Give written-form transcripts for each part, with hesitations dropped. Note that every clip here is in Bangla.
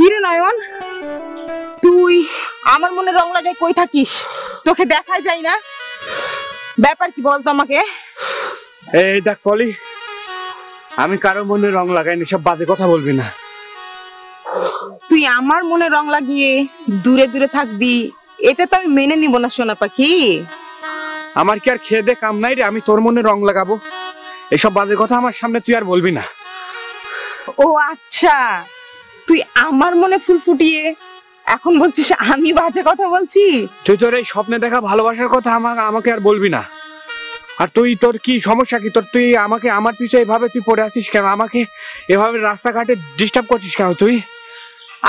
কিরে নয়ন, তুই আমার মনে রং লাগাই কই থাকিস? তোকে দেখাই যায় না, ব্যাপার কি বলতো আমাকে? এই দেখ পলি, আমি কারো মনে রং লাগাইনি, সব বাজে কথা বলবি না। তুই আমার মনে রং লাগিয়ে দূরে দূরে থাকবি, এটা তো আমি মেনে নিব না সোনা পাখি। আমার কি আর খেয়ে দে কাম নাই রে, আমি তোর মনে রং লাগাবো? এসব বাজে কথা আমার সামনে তুই আর বলবি না। ও আচ্ছা, তুই আমার মনে ফুল ফুটিয়ে এখন বলছিস আমি বাজে কথা বলছি? তুই তোর এই স্বপ্নে দেখা ভালোবাসার কথা আমাকে আর বলবি না। আর তুই, তোর কি সমস্যা কি? তুই আমাকে, আমার পিছনে এভাবে তুই পড়ে আছিস কেন? আমাকে এভাবে রাস্তাঘাটে ডিস্টার্ব করছিস কেন তুই?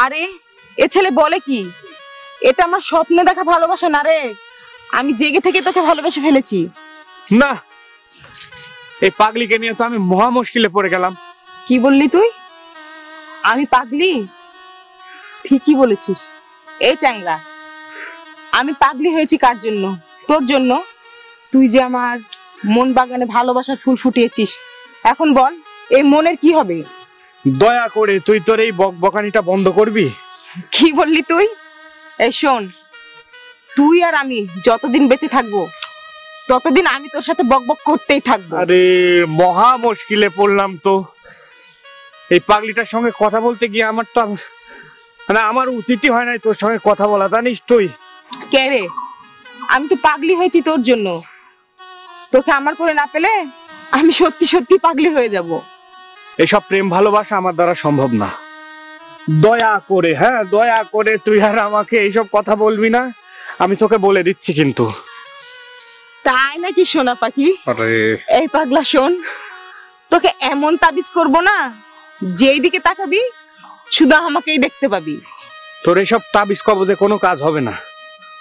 আরে এ ছেলে বলে কি, এটা আমার স্বপ্নে দেখা ভালোবাসা না রে, আমি জেগে থেকে তোকে ভালোবেসে ফেলেছি। না, এই পাগলিকে নিয়ে তো আমি মহা মুশকিলে পড়ে গেলাম। কি বললি তুই? আমি পাগলি? ঠিকই বলেছিস। এই চ্যাংরা, আমি পাগলি হয়েছি কার জন্য? তোর জন্য। তুই যে আমার মন বাগানে ভালোবাসার ফুল ফুটিয়েছিস, এখন বল এই মনের কি হবে? দয়া করে তুই তোর এই বকবকানিটা বন্ধ করবি? কি বললি তুই? এই শোন, তুই আর আমি যতদিন বেঁচে থাকবো ততদিন আমি তোর সাথে বকবক করতেই থাকবো। আরে মহা মুশকিলে পড়লাম তো। এই পাগলিটার সঙ্গে কথা বলতে গিয়ে আমার তো মানে আমার উচিতই হয় নাই তোর সঙ্গে কথা বলা, জানিস তুই? কে রে? আমি তো পাগলি হয়েছি তোর জন্য। তোকে আমার করে না পেলে আমি সত্যি সত্যি পাগলি হয়ে যাব। এসব প্রেম ভালোবাসা আমার দ্বারা সম্ভব না। দয়া করে, হ্যাঁ দয়া করে তুই আর আমাকে এইসব কথা বলবি না, আমি তোকে বলে দিচ্ছি কিন্তু। তাই নাকি সোনা পাখি? আরে এই পাগলা শোন, তোকে এমন তাবিজ করব না, যেই দিকে তাকাবি শুধু আমাকেই দেখতে পাবি। তোর এইসব তাবিজ কবজে কোনো কাজ হবে না।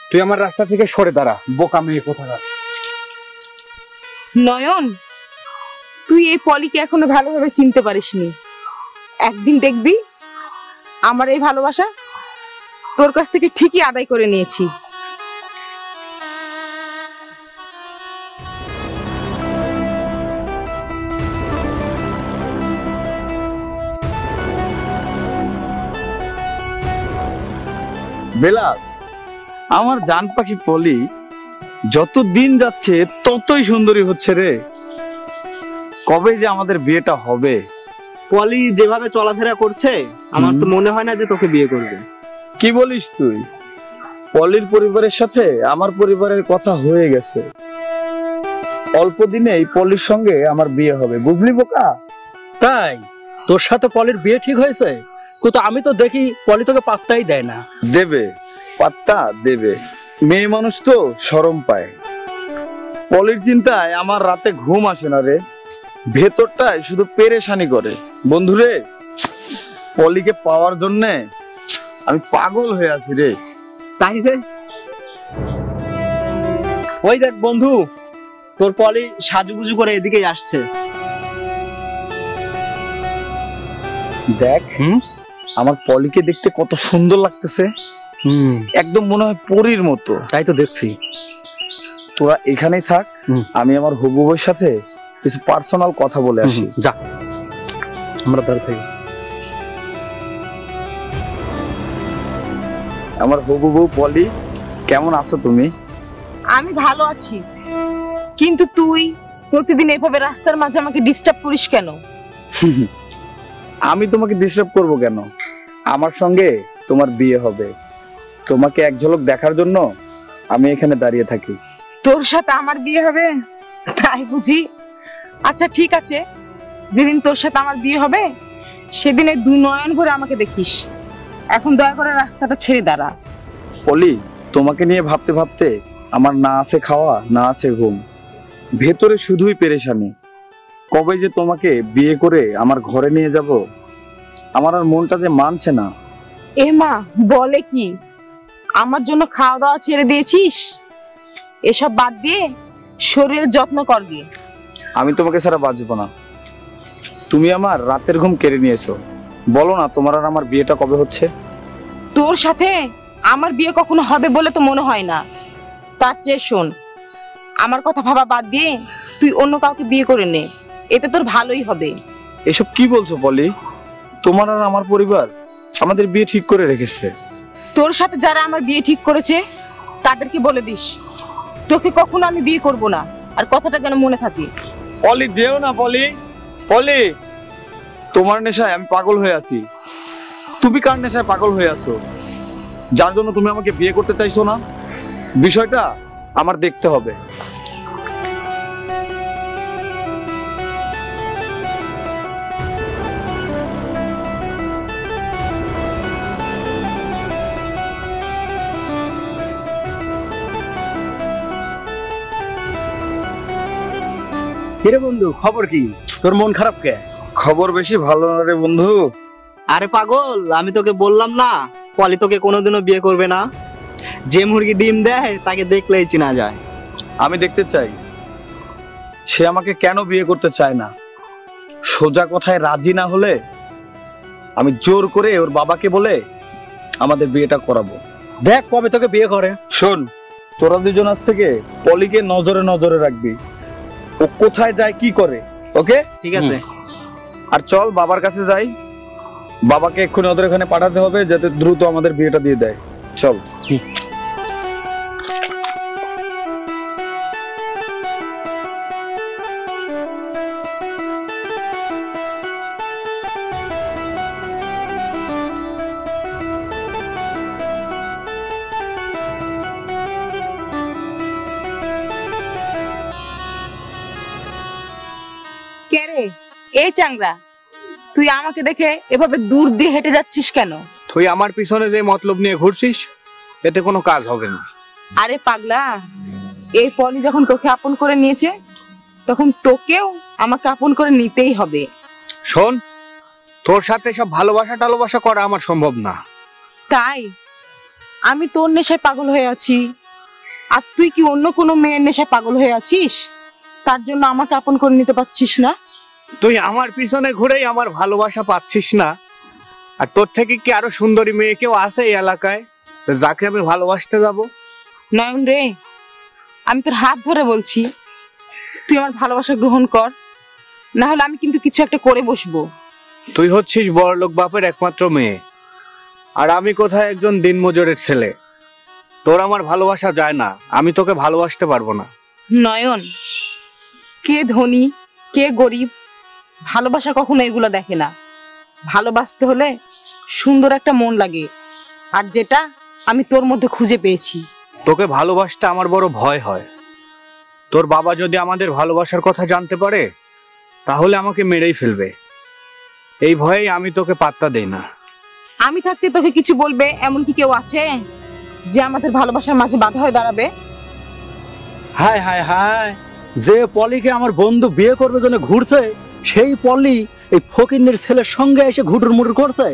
তুই আমার রাস্তা থেকে সরে দাঁড়া, বোকা মেয়ে কোথাকার। নয়ন, তুই এই পলিকে এখনো ভালোভাবে চিনতে পারিসনি। একদিন দেখবি আমার এই ভালোবাসা তোর কাছ থেকে ঠিকই আদায় করে নিয়েছি। বেলাল, আমার জান পাখি পলি যত দিন যাচ্ছে ততই সুন্দরী হচ্ছে রে। কবে যে আমাদের বিয়েটা হবে? পলি যেভাবে চলাফেরা করছে আমার তো মনে হয় না যে তোকে বিয়ে করবে। কি বলিস তুই? পলির পরিবারের সাথে আমার পরিবারের কথা হয়ে গেছে। অল্প দিনেই পলির সঙ্গে আমার বিয়ে হবে, বুঝলি বোকা? তাই তোর সাথে পলির বিয়ে ঠিক হয়েছে? কিন্তু আমি তো দেখি পলি তোকে পাত্তাই দেয় না। দেবে, পাত্তা দেবে। মেয়ে মানুষ তো শরম পায়। পলির চিন্তায় আমার রাতে ঘুম আসে না রে, ভেতরটায় শুধু পেরেশানি করে। বন্ধুরে, পলিকে পাওয়ার জন্য আমি পাগল হয়ে আছি রে। তাই যে ওই দেখ বন্ধু, তোর পলি সাজুগুজু করে এদিকেই আসছে। দেখ, আমার পলিকে দেখতে কত সুন্দর লাগতেছে। একদম মনে হয় পরীর মতো। তাই তো দেখছি। তোরা এখানেই থাক, আমি আমার হবু বউয়ের সাথে কিছু পার্সোনাল কথা বলে আসি। যা, আমরা বের থেকে। আমার হবু বউ পলি, কেমন আছো তুমি? আমি ভালো আছি, কিন্তু তুই প্রতিদিন এভাবে রাস্তার মাঝে আমাকে ডিস্টার্ব করিস কেন? আমি তোমাকে ডিস্টার্ব করব কেন? আমার সঙ্গে তোমার বিয়ে হবে, তোমাকে এক ঝলক দেখার জন্য আমি এখানে দাঁড়িয়ে থাকি। তোর সাথে আমার বিয়ে হবে তাই বুঝি? আচ্ছা ঠিক আছে, যেদিন তোর সাথে আমার বিয়ে হবে সেদিনে দুই নয়ন ভরে আমাকে দেখিস। এখন দয়া করে রাস্তাটা ছেড়ে দাঁড়া। পলি, তোমাকে নিয়ে ভাবতে ভাবতে আমার না আছে খাওয়া, না আছে ঘুম, ভেতরে শুধুই পেরেশানি। কবে যে তোমাকে বিয়ে করে আমার ঘরে নিয়ে যাব, আমার আর মনটা যে মানছে না। এ মা, বলে কি, আমার জন্য খাওয়া দাওয়া ছেড়ে দিয়েছিস? এসব বাদ দিয়ে শরীরের যত্ন করবি। আমি তোমাকে ছাড়া বাঁচবো না। তুমি আমার রাতের ঘুম কেড়ে নিয়েছো। বলো না, তোমার আর আমার বিয়েটা কবে হচ্ছে? তোর সাথে আমার বিয়ে কখনো হবে বলে তো মনে হয় না। তার চেয়ে শোন, আমার কথা ভাবা বাদ দিয়ে তুই অন্য কাউকে বিয়ে করে নে, এতে তোর ভালোই হবে। এসব কি বলছো পলি? তোমার আর আমার পরিবার আমাদের বিয়ে ঠিক করে রেখেছে। তোর সাথে যারা আমার বিয়ে ঠিক করেছে তাদেরকে বলে দিস তোকে কখনো আমি বিয়ে করব না, আর কথাটা যেন মনে থাকে। পলি যেও না, পলি পলি, তোমার নেশায় আমি পাগল হয়ে আছি। তুমি কার নেশায় পাগল হয়ে আছো, যার জন্য তুমি আমাকে বিয়ে করতে চাইছো না? বিষয়টা আমার দেখতে হবে। কিরে বন্ধু, খবর কি? তোর মন খারাপ কে? খবর বেশি ভালো না রে বন্ধু। আরে পাগল, আমি তোকে বললাম না পলি তোকে কোনোদিনও বিয়ে করবে না। যে মুরগি ডিম দেয় তাকে দেখলেই চেনা যায়। আমি দেখতে চাই সে আমাকে কেন বিয়ে করতে চায় না। সোজা কথায় রাজি না হলে আমি জোর করে ওর বাবাকে বলে আমাদের বিয়েটা করাবো। দেখ কবে তোকে বিয়ে করে। শোন, তোরা দুজন আজ থেকে পলিকে নজরে নজরে রাখবি, ও কোথায় যায় কি করে। ওকে, ঠিক আছে। আর চল বাবার কাছে যাই, বাবাকে এক্ষুনি ওদের এখানে পাঠাতে হবে যাতে দ্রুত আমাদের বিয়েটা দিয়ে দেয়। চল। কে রে? এই চাংরা, তুই আমাকে দেখে এভাবে দূর দিয়ে হেঁটে যাচ্ছিস কেন? তুই আমার পিছনে যে মতলব নিয়ে ঘুরছিস এতে কোনো কাজ হবে না। আরে পাগলা, এই পলি যখন তোকে আপন করে নিয়েছে তখন তোকেও আমাকে আপন করে নিতেই হবে। শোন, তোর সাথে সব ভালোবাসা টালোবাসা করা আমার সম্ভব না। তাই আমি তোর নেশায় পাগল হয়ে আছি, আর তুই কি অন্য কোনো মেয়ের নেশায় পাগল হয়ে আছিস? তার জন্য আমাকে আপন করে নিতে পারছিস না? তুই আমার পিছনে ঘুরেই আমার ভালোবাসা পাচ্ছিস না, আর তোর থেকে কি আরো সুন্দরী মেয়ে কেউ আছে এই এলাকায় যাকে আমি ভালোবাসতে যাব? নয়ন রে, আমি তোর হাত ধরে বলছি, তুই আমার ভালোবাসা গ্রহণ কর, না হলে আমি কিন্তু কিছু একটা করে বসবো। তুই হচ্ছিস বড়লোক বাপের একমাত্র মেয়ে, আর আমি কোথায় একজন দিনমজুরের ছেলে। তোর আমার ভালোবাসা যায় না, আমি তোকে ভালোবাসতে পারবো না। নয়ন, কে ধনী কে গরিব ভালোবাসা কখনো এগুলো দেখে না। ভালোবাসতে হলে সুন্দর একটা মন লাগে, আর যেটা আমি তোর মধ্যে খুঁজে পেয়েছি। তোকে ভালোবাসতে আমার বড় ভয় হয়। তোর বাবা যদি আমাদের ভালোবাসার কথা জানতে পারে তাহলে আমাকে মেরেই ফেলবে। এই ভয়েই আমি তোকে পাত্তা দেই না। আমি থাকতে তোকে কিছু বলবে এমন কি কেউ আছে যে আমাদের ভালোবাসার মাঝে বাধা হয়ে দাঁড়াবে? হায় হায় হায়, যে পলিকে আমার বন্ধু বিয়ে করবে জন্য ঘুরছে সেই পলি এই ফকিন্নির ছেলের সঙ্গে এসে ঘুটুর মুটুর করছে।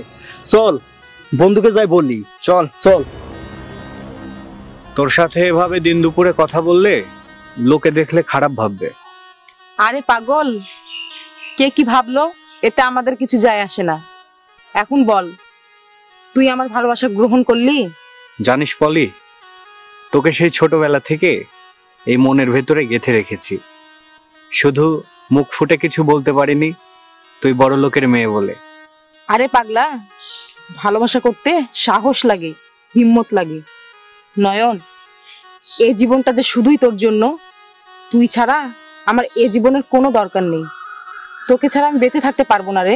চল বন্ধুকে যাই বলি, চল চল। তোর সাথে এভাবে দিন দুপুরে কথা বললে লোকে দেখলে খারাপ ভাববে। আরে পাগল, কে কি ভাবলো এতে আমাদের কিছু যায় আসে না। এখন বল, তুই আমার ভালোবাসা গ্রহণ করলি? জানিস পলি, তোকে সেই ছোটবেলা থেকে এই মনের ভেতরে গেঁথে রেখেছি। শুধু মুখ ফুটে কিছু বলতে পারিনি, তুই বড় লোকের মেয়ে বলে। আরে পাগলা, ভালোবাসা করতে সাহস লাগে, হিম্মত লাগে। নয়ন, এই জীবনটা যে শুধুই তোর জন্য, তুই ছাড়া আমার এই জীবনের কোনো দরকার নেই। তোকে ছাড়া আমি বেঁচে থাকতে পারবো না রে,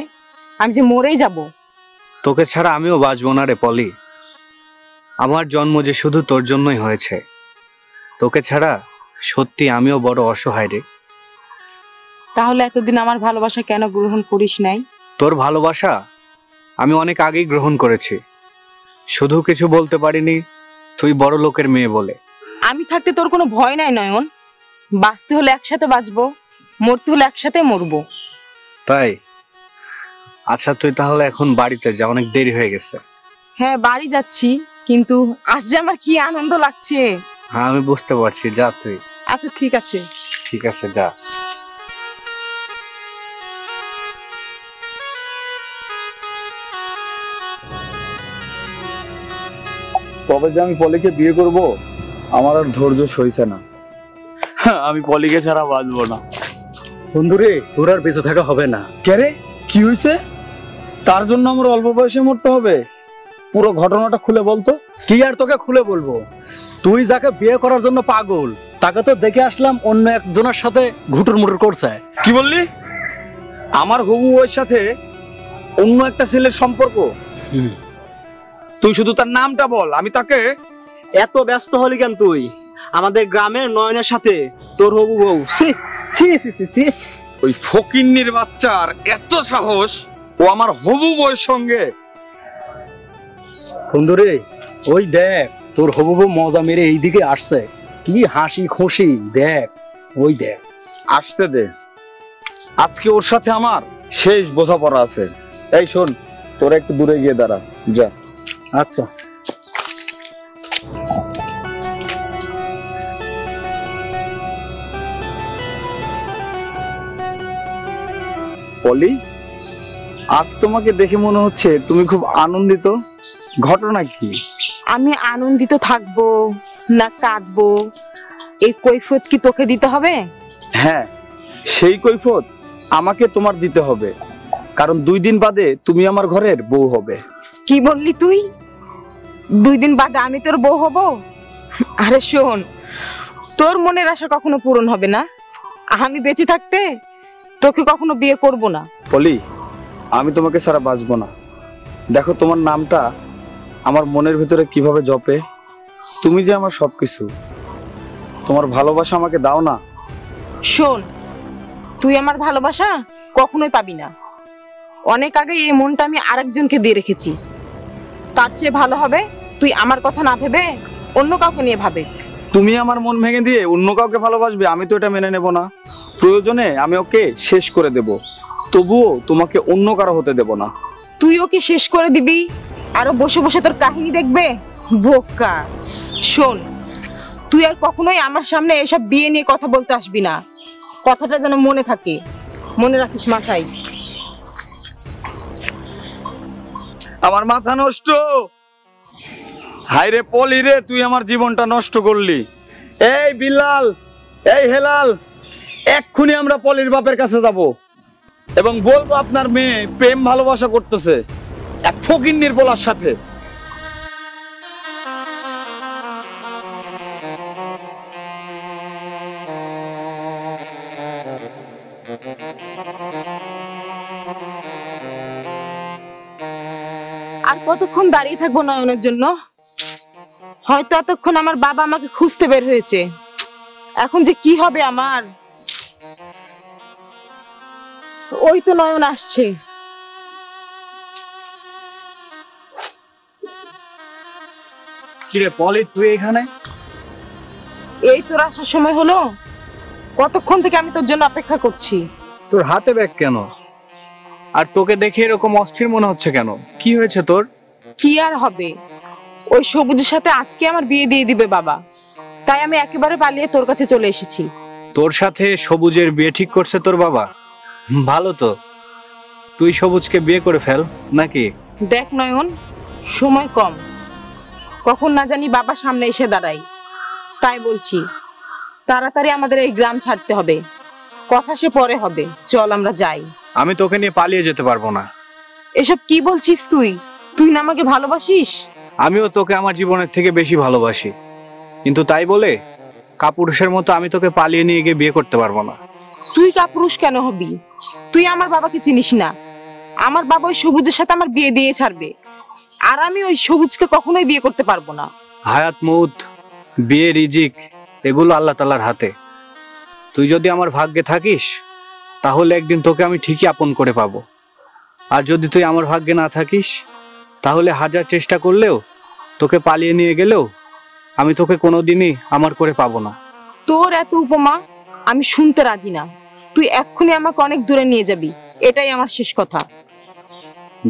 আমি যে মরেই যাব। তোকে ছাড়া আমিও বাঁচবো না রে পলি। আমার জন্ম যে শুধু তোর জন্যই হয়েছে। তোকে ছাড়া সত্যি আমিও বড় অসহায় রে। তাহলে এতদিন আমার ভালোবাসা কেন গ্রহণ করিস নাই? তোর ভালোবাসা আমি অনেক আগেই গ্রহণ করেছি, শুধু কিছু বলতে পারিনি তুই বড় লোকের মেয়ে বলে। আমি থাকতে তোর কোনো ভয় নাই নয়ন। বাঁচতে হলে একসাথে বাঁচবো, মরতে হলে একসাথে মরবো। তাই? আচ্ছা তুই তাহলে এখন বাড়িতে যা, অনেক দেরি হয়ে গেছে। হ্যাঁ বাড়ি যাচ্ছি, কিন্তু আজ যে আমার কি আনন্দ লাগছে। হ্যাঁ আমি বুঝতে পারছি, যা তুই। আচ্ছা ঠিক আছে। ঠিক আছে যা। তবে যে আমি পলিকে বিয়ে করব আমার আর ধৈর্য সইছে না। আমি পলিকে ছাড়া বাঁচবো না। বন্ধুরে, তোর আর বেঁচে থাকা হবে না। কে রে, কি হয়েছে? তার জন্য আমার অল্প বয়সে মরতে হবে? পুরো ঘটনাটা খুলে বলতো। কি আর তোকে খুলে বলবো, তুই যাকে বিয়ে করার জন্য পাগল তাকে তো দেখে আসলাম অন্য একজনের সাথে ঘুটুর মুটুর করছে। কি বললি? আমার হবু বউয়ের সাথে অন্য একটা ছেলের সম্পর্ক? তুই শুধু তার নামটা বল, আমি তাকে। এত ব্যস্ত হলি কেন তুই? আমাদের গ্রামের নয়নের সাথে তোর হবু বউ? ছি ছি ছি ছি ছি। ওই ফকিন্নির বাচ্চার এত সাহস, ও আমার হবু বউয়ের সঙ্গে। বন্ধুরে, ওই দেখ তোর হবু বউ মজা মেরে এইদিকে আসছে, কি হাসি খুশি দেখ, ওই দেখ। আসতে দে, আজকে ওর সাথে আমার শেষ বোঝাপড়া আছে। এই শোন, তোরা একটু দূরে গিয়ে দাঁড়া, যা। আচ্ছা। পলি, আজ তোমাকে দেখে মনে হচ্ছে তুমি খুব আনন্দিত। ঘটনা কি? আমি আনন্দিত থাকবো না কাঁদবো এই কৈফিয়ত কি তোকে দিতে হবে? হ্যাঁ, সেই কৈফিয়ত আমাকে তোমার দিতে হবে, কারণ 2 দিন বাদে তুমি আমার ঘরের বউ হবে। কি বললি তুই? 2 দিন বাদে আমি তোর বউ হব? আরে শোন, তোর মনের আশা কখনো পূরণ হবে না। আমি বেঁচে থাকতে তোকে কখনো বিয়ে করব না। পলি, আমি তোমাকে ছাড়া বাঁচবো না। দেখো তোমার নামটা আমার মনের ভিতরে কিভাবে জপে। তুমি যে আমার সবকিছু, তোমার ভালোবাসা আমাকে দাও না। শোন, তুই আমার ভালোবাসা কখনোই পাবি না। অনেক আগে এই মনটা আমি আরেকজনকে দিয়ে রেখেছি। তার চেয়ে ভালো হবে তুই আমার কথা না ভেবে অন্য কাউকে নিয়ে ভাবে। তুমি আমার মন ভেঙে দিয়ে অন্য কাউকে ভালোবাসবে, আমি তো এটা মেনে নেব না। প্রয়োজনে আমি ওকে শেষ করে দেব, তবুও তোমাকে অন্য কারো হতে দেব না। তুই ওকে শেষ করে দিবি আরো বসে বসে তোর কাহিনী দেখবে? বোকা। শোন, তুই আর কখনোই আমার সামনে এসব বিয়ে নিয়ে কথা বলতে আসবি না। কথাটা যেন মনে থাকে, মনে রাখিস মাথায়। আমার মাথা নষ্ট। হায় রে পলি রে, তুই আমার জীবনটা নষ্ট করলি। এই বিলাল, এই হেলাল, এক্ষুনি আমরা পলির বাপের কাছে যাব এবং বলবো আপনার মেয়ে প্রেম ভালোবাসা করতেছে এক ফকিন্নির পোলার সাথে। আর কতক্ষণ দাঁড়িয়ে থাকবো নয়নের জন্য? হয়তো এতক্ষণ আমার বাবা আমাকে খুঁজতে বের হয়েছে। এখন যে কি হবে আমার? ওই তো নয়ন আসছে। কিরে পলি, তুই এখানে? এই তোর আসার সময় হলো? কতক্ষণ থেকে আমি তোর জন্য অপেক্ষা করছি। তোর হাতে ব্যাগ কেন? আর তোকে দেখে এরকম অস্থির মনে হচ্ছে কেন? কি হয়েছে তোর? কি আর হবে, ওই সবুজের সাথে আজকে আমার বিয়ে দিয়ে দিবে বাবা, তাই আমি একেবারে পালিয়ে তোর কাছে চলে এসেছি। তোর সাথে সবুজের বিয়ে ঠিক করছে তোর বাবা? ভালো তো, তুই সবুজকে বিয়ে করে ফেল নাকি? দেখ নয়ন, সময় কম, কখন না জানি বাবা সামনে এসে দাঁড়াই। তাই বলছি তাড়াতাড়ি আমাদের এই গ্রাম ছাড়তে হবে। কথা সে পরে হবে, চল আমরা যাই। আমি তোকে নিয়ে পালিয়ে যেতে পারবো না। এসব কি বলছিস তুই? তুই না আমাকে ভালোবাসিস? আমিও তোকে আমার জীবনের থেকে বেশি ভালোবাসি, কিন্তু তাই বলে কাপুরুষের মতো আমি তোকে পালিয়ে নিয়ে গিয়ে বিয়ে করতে পারবো না। তুই কাপুরুষ কেন হবি? তুই আমার বাবাকে চিনিস না। আমার বাবা ওই সবুজের সাথে আমার বিয়ে দিয়ে ছাড়বে, আর আমি ওই সবুজকে কখনোই বিয়ে করতে পারবো না। হায়াত মউত, বিয়ে, রিজিক এগুলো আল্লাহ তাআলার হাতে। তুই যদি আমার ভাগ্যে থাকিস তাহলে একদিন তোকে আমি ঠিকই আপন করে পাবো, আর যদি তুই আমার ভাগ্যে না থাকিস তাহলে হাজার চেষ্টা করলেও তোকে পালিয়ে নিয়ে গেলেও আমি তোকে কোনোদিনই আমার করে পাবো না। তোর এত উপমা আমি শুনতে রাজি না। তুই এক্ষুনি আমাকে অনেক দূরে নিয়ে যাবি, এটাই আমার শেষ কথা।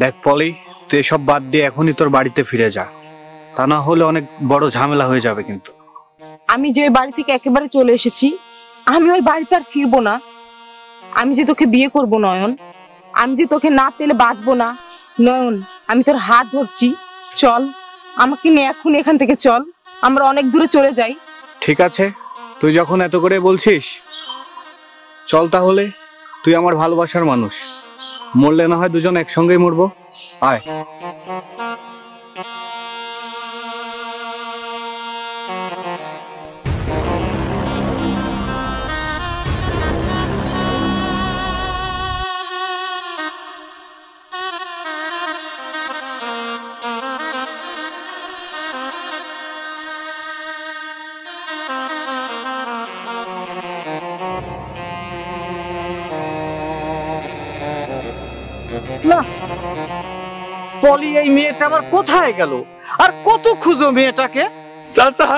দেখ পলি, তুই এসব বাদ দিয়ে এখনই তোর বাড়িতে ফিরে যা, তা না হলে অনেক বড় ঝামেলা হয়ে যাবে। কিন্তু আমি যে বাড়ি থেকে একেবারে চলে এসেছি, আমি ওই বাড়িতে আর ফিরবো না। আমি যে তোকে বিয়ে করব নয়ন, আমি যে তোকে না পেলে বাঁচবো না। নয়ন, আমি তোর হাত ধরছি, চল আমাকে নিয়ে এক্ষুনি এখান থেকে চল, আমরা অনেক দূরে চলে যাই। ঠিক আছে, তুই যখন এত করে বলছিস চল তাহলে। তুই আমার ভালোবাসার মানুষ, মরলে না হয় দুজন একসঙ্গেই মরবো। আয়। না পলি এই মেয়েটা আবার কোথায় গেল আর কত খুঁজো মেয়েটাকে চাচা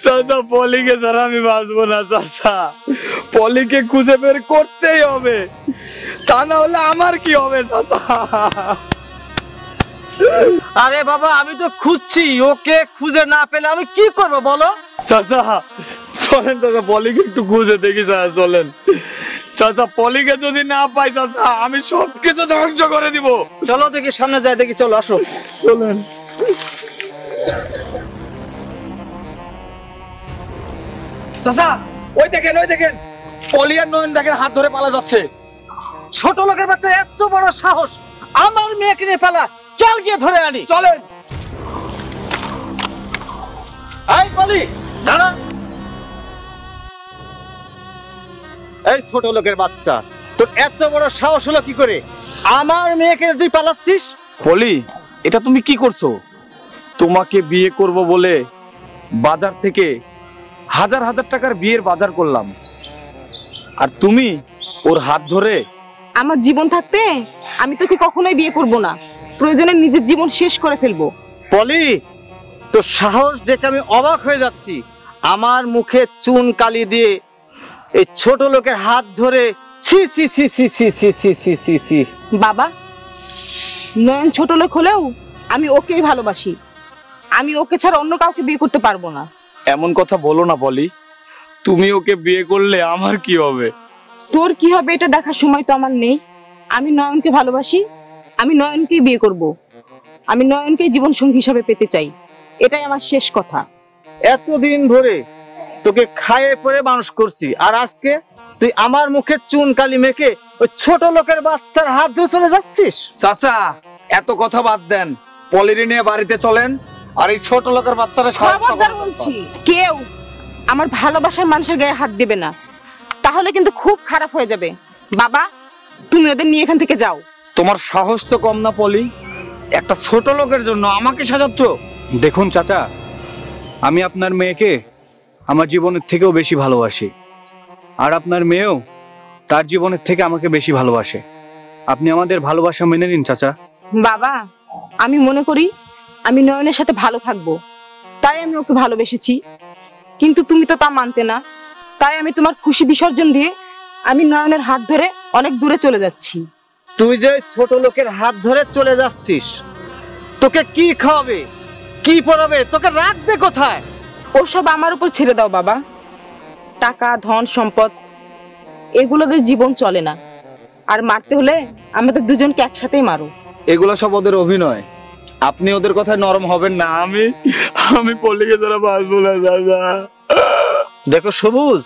চাচা পলিকে ছাড়া আমি বাঁচবো না চাচা পলিকে খুঁজে বের করতেই হবে তা না হলে আমার কি হবে চাচা আরে বাবা আমি তো খুঁজছি ওকে খুঁজে না পেলে আমি কি করব বলো চাচা চলেন চাচা পলিকে একটু খুঁজে দেখি চাচা চলেন চাচা পলিকে যদি না পাই চাচা আমি সবকিছু ধ্বংস করে দিব চলো দেখি সামনে যাই দেখি চলো আসো চলেন চাচা ওই দেখেন পলি আর নয়ন দেখেন হাত ধরে পালা যাচ্ছে ছোট লোকের বাচ্চা এত বড় সাহস আমার মেয়েকে নিয়ে পালা চল গিয়ে ধরে আনি চলেন এই পলি দাঁড়া এই ছোট লোকের বাচ্চা তোর এত বড় সাহস হলো কি করে আমার মেয়েকে তুই পালাচ্ছিস পলি এটা তুমি কি করছো তোমাকে বিয়ে করব বলে বাজার থেকে হাজার হাজার টাকার বিয়ের বাজার করলাম আর তুমি ওর হাত ধরে আমার জীবন থাকতে আমি তোকে কখনোই বিয়ে করব না, প্রয়োজনে নিজের জীবন শেষ করে ফেলবো। পলি তোর সাহস দেখে আমি অবাক হয়ে যাচ্ছি আমার মুখে চুন কালি দিয়ে এই ছোট লোকের হাত ধরে ছি ছি ছি ছি ছি ছি ছি ছি ছি ছি বাবা, নয়ন ছোট লোক হলেও আমি ওকেই ভালোবাসি, আমি ওকে ছাড়া অন্য কাউকে বিয়ে করতে পারবো না। এমন কথা বলো না পলি, তুমি ওকে বিয়ে করলে আমার কি হবে? তোর কি হবে এটা দেখার সময় তো আমার নেই। আমি নয়নকে ভালোবাসি, আমি নয়নকেই বিয়ে করব, আমি নয়নকেই জীবন সঙ্গী হিসাবে পেতে চাই, এটাই আমার শেষ কথা। এতদিন ধরে তোকে খাইয়ে পরে মানুষ করছি আর আজকে তুই আমার মুখে চুন কালি মেখে ওই ছোট লোকের বাচ্চার হাত ধরে চলে যাচ্ছিস। চাচা এত কথা বাদ দেন, পলিরে নিয়ে বাড়িতে চলেন আর এই ছোট লোকের বাচ্চারা খবরদার বলছি, কেউ আমার ভালোবাসার মানুষের গায়ে হাত দিবে না, তাহলে কিন্তু খুব খারাপ হয়ে যাবে। বাবা, তুমি ওদের নিয়ে এখান থেকে যাও। তোমার সাহস তো কম না পলি, একটা ছোট লোকের জন্য আমাকে সাজাচ্ছ? দেখুন চাচা, আমি আপনার মেয়েকে আমার জীবনের থেকেও বেশি ভালোবাসি, আর আপনার মেয়েও তার জীবনের থেকে আমাকে বেশি ভালোবাসে। আপনি আমাদের ভালোবাসা মেনে নিন চাচা। বাবা, আমি মনে করি আমি নয়নের সাথে ভালো থাকবো, তাই আমি ওকে ভালোবেসেছি, কিন্তু তুমি তো তা মানতে না, তাই আমি তোমার খুশি বিসর্জন দিয়ে আমি নয়নের হাত ধরে অনেক দূরে চলে যাচ্ছি। তুই যে ছোট লোকের হাত ধরে চলে যাচ্ছিস, তোকে কি খাওয়াবে, কি পরাবে, তোকে রাখবে কোথায়? ওসব আমার উপর ছেড়ে দাও বাবা। টাকা, ধন, সম্পদ এগুলো দিয়ে জীবন চলে না, আর মারতে হলে আমাদের দুজনকে একসাথেই মারো। এগুলো সব ওদের অভিনয়, আপনি ওদের কথায় নরম হবেন না। আমি পলিকে ছাড়া বাঁচবো না দাদা। দেখো সবুজ,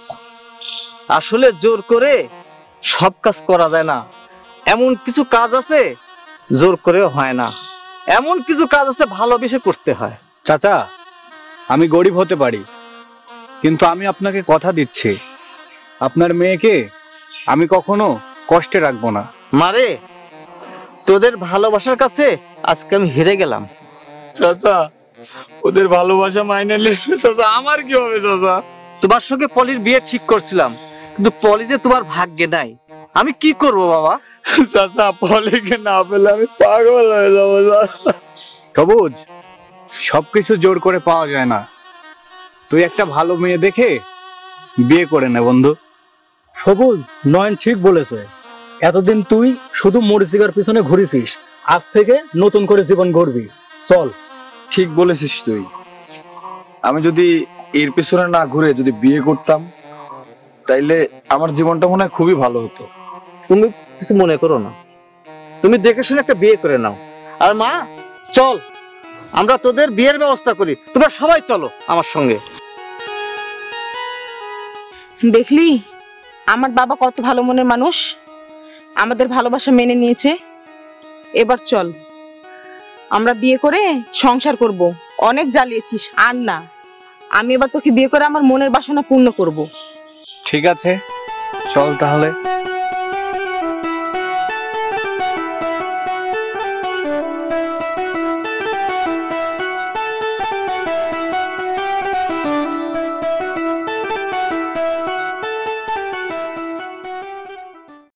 আসলে জোর করে সব কাজ করা যায় না, এমন কিছু কাজ আছে জোর করেও হয় না, এমন কিছু কাজ আছে ভালোবেসে করতে হয়। চাচা, আমি গরিব হতে পারি, কিন্তু আমি আপনাকে কথা দিচ্ছি, আপনার মেয়েকে আমি কখনো কষ্টে রাখবো না। মারে, তোদের ভালোবাসার কাছে আজকে আমি হেরে গেলাম। চাচা, ওদের ভালোবাসা মাইনে নিলে চাচা আমার কি হবে? চাচা, তোমার সঙ্গে পলির বিয়ে ঠিক করছিলাম, কিন্তু পলি যে তোমার ভাগ্যে নাই, আমি কি করব বাবা? চাচা পলিকে না পেলে আমি পাগল হয়ে যাবো। সবুজ, সবকিছু জোর করে পাওয়া যায় না, তুই একটা ভালো মেয়ে দেখে বিয়ে করে নে বন্ধু। সবুজ, নয়ন ঠিক বলেছে, এতদিন তুই শুধু মরিচিকার পিছনে ঘুরেছিস, আজ থেকে নতুন করে জীবন গড়বি, চল। ঠিক বলেছিস তুই, আমি যদি এর পেছনে না ঘুরে যদি বিয়ে করতাম তাইলে আমার জীবনটা মনে হয় খুবই ভালো হতো। তুমি কিছু মনে করো না, তুমি দেখে শুনে একটা বিয়ে করে নাও। আর মা, চল আমরা তোদের বিয়ের ব্যবস্থা করি, তোমরা সবাই চলো আমার সঙ্গে। দেখলি আমার বাবা কত ভালো মনের মানুষ, আমাদের ভালোবাসা মেনে নিয়েছে। এবার চল আমরা বিয়ে করে সংসার করব। অনেক জ্বালিয়েছিস, আর না, আমি এবার তোকে বিয়ে করে আমার মনের বাসনা পূর্ণ করব। ঠিক আছে, চল তাহলে।